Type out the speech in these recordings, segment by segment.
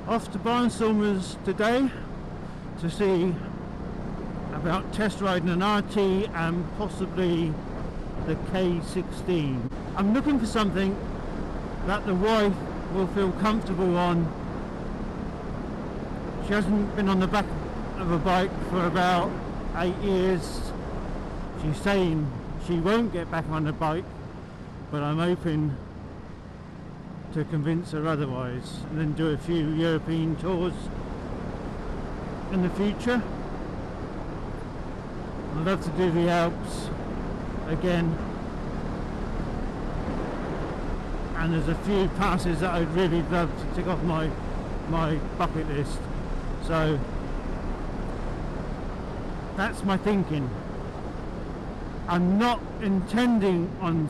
Off to Barnstormers today to see about test riding an RT and possibly the K16. I'm looking for something that the wife will feel comfortable on. She hasn't been on the back of a bike for about 8 years. She's saying she won't get back on the bike, but I'm hoping to convince her otherwise, and then do a few European tours in the future. I'd love to do the Alps again, and there's a few passes that I'd really love to tick off my bucket list. So that's my thinking. I'm not intending on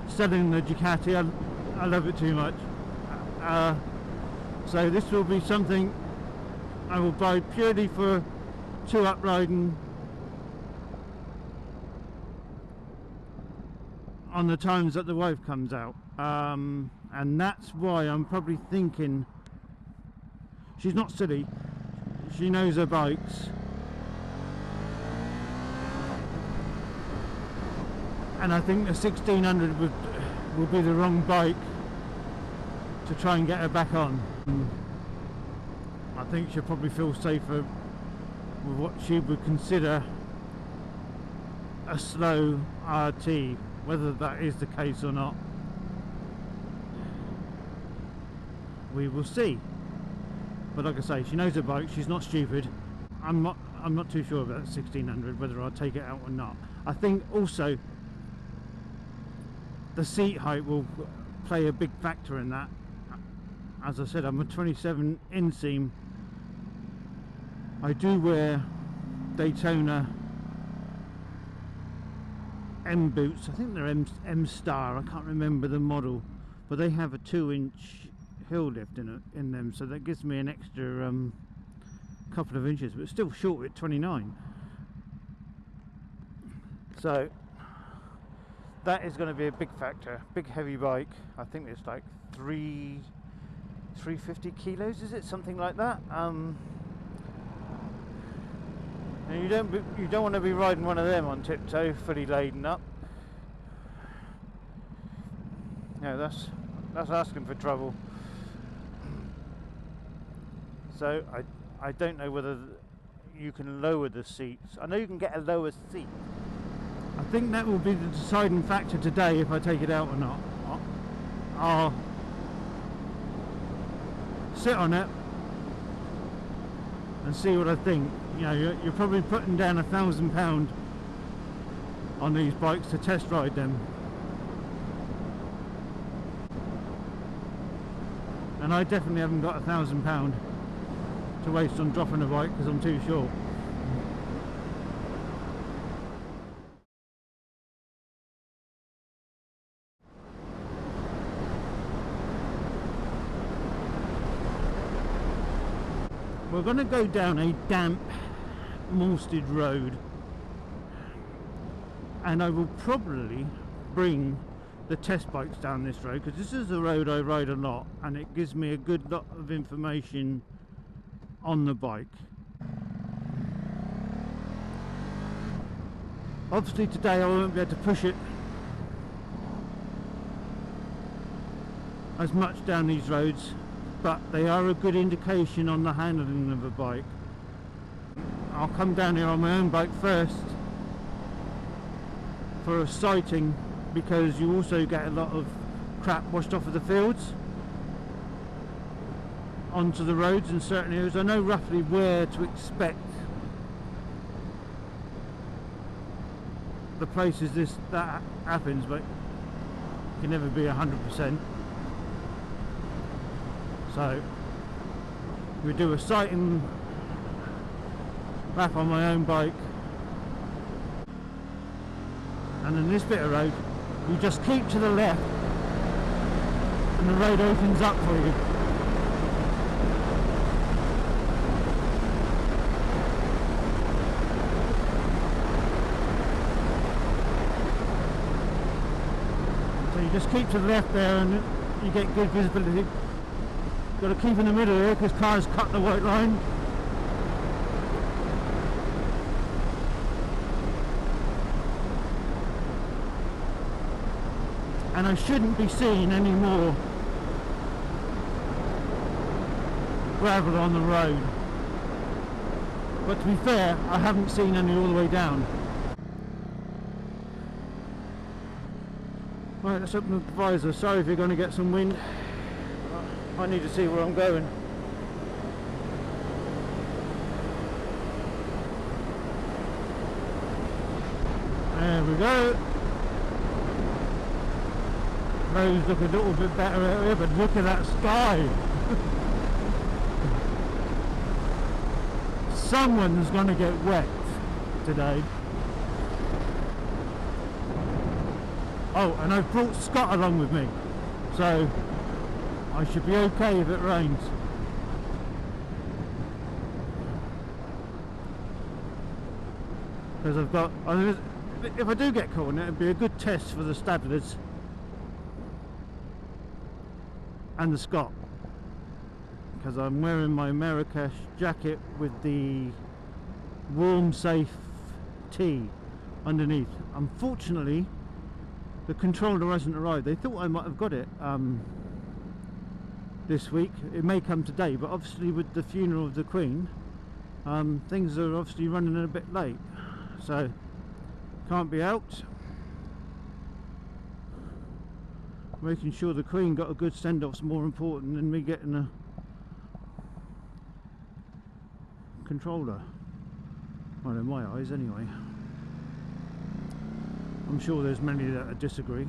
selling the Ducati. I love it too much. So this will be something I will buy purely for two-up riding on the times that the wife comes out. And that's why I'm probably thinking, she's not silly, she knows her bikes. And I think the 1600 will be the wrong bike to try and get her back on. I think she'll probably feel safer with what she would consider a slow RT. Whether that is the case or not, we will see. But like I say, she knows her bike, she's not stupid. I'm not too sure about 1600, whether I'll take it out or not. I think also the seat height will play a big factor in that. As I said, I'm a 27 inseam. I do wear Daytona M boots. I think they're M Star. I can't remember the model, but they have a 2-inch heel lift in them, so that gives me an extra couple of inches, but still short at 29. So that is going to be a big factor. Big heavy bike. I think it's like 350 kilos, is it, something like that? And you don't want to be riding one of them on tiptoe, fully laden up. No, that's asking for trouble. So I don't know whether you can lower the seats. I know you can get a lower seat. I think that will be the deciding factor today if I take it out or not. I'll sit on it and see what I think. You know, you're probably putting down £1,000 on these bikes to test ride them, and I definitely haven't got £1,000 to waste on dropping a bike because I'm too short. We're going to go down a damp Malstead road, and I will probably bring the test bikes down this road because this is a road I ride a lot and it gives me a good lot of information on the bike. Obviously today I won't be able to push it as much down these roads, but they are a good indication on the handling of a bike. I'll come down here on my own bike first for a sighting, because you also get a lot of crap washed off of the fields onto the roads in certain areas. I know roughly where to expect the places that happens, but it can never be 100%. So we do a sighting lap on my own bike, and in this bit of road you just keep to the left and the road opens up for you. So you just keep to the left there and you get good visibility. Got to keep in the middle here because cars cut the white line. And I shouldn't be seeing any more gravel on the road. But to be fair, I haven't seen any all the way down. Right, let's open the visor. Sorry if you're going to get some wind. I need to see where I'm going. There we go. Roads look a little bit better out here, but look at that sky. Someone's going to get wet today. Oh, and I've brought Scott along with me, so I should be okay if it rains. Because I've got, if I do get caught in it, it'd be a good test for the Stadlers and the Scott. Because I'm wearing my Marrakesh jacket with the warm safe tee underneath. Unfortunately, the controller hasn't arrived. They thought I might have got it this week. It may come today, but obviously with the funeral of the Queen, things are obviously running a bit late, so can't be out. Making sure the Queen got a good send-off's more important than me getting a controller. Well, in my eyes anyway. I'm sure there's many that disagree.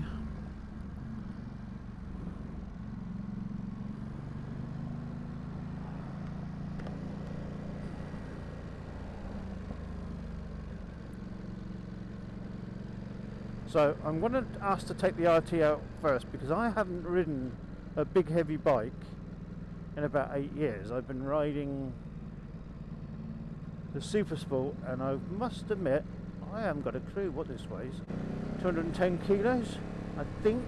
So I'm going to ask to take the RT out first, because I haven't ridden a big heavy bike in about 8 years. I've been riding the Super Sport, and I must admit I haven't got a clue what this weighs. 210 kilos, I think.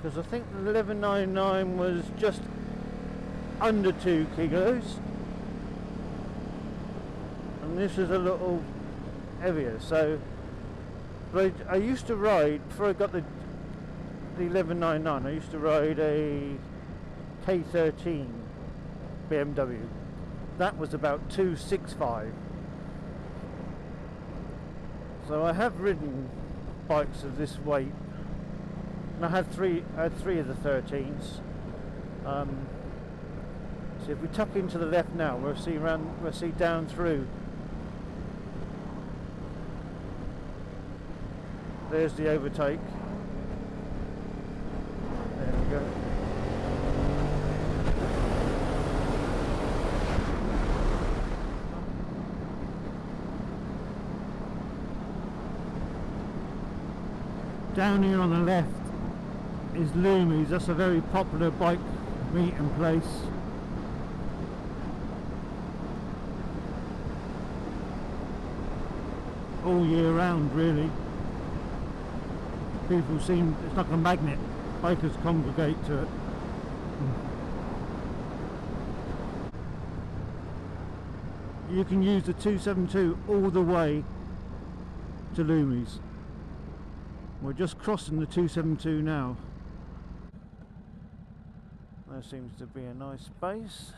Because I think the 1199 was just under 2 kilos. And this is a little heavier. So, but I used to ride, before I got the 1199, I used to ride a K13 BMW. That was about 265. So I have ridden bikes of this weight, and I had three of the 13s. So if we tuck into the left now, we'll see down through. There's the overtake. There we go. Down here on the left is Loomies. That's a very popular bike meeting place. All year round, really. People seem, it's like a magnet. Bikers congregate to it. You can use the 272 all the way to Loomies. We're just crossing the 272 now. There seems to be a nice space.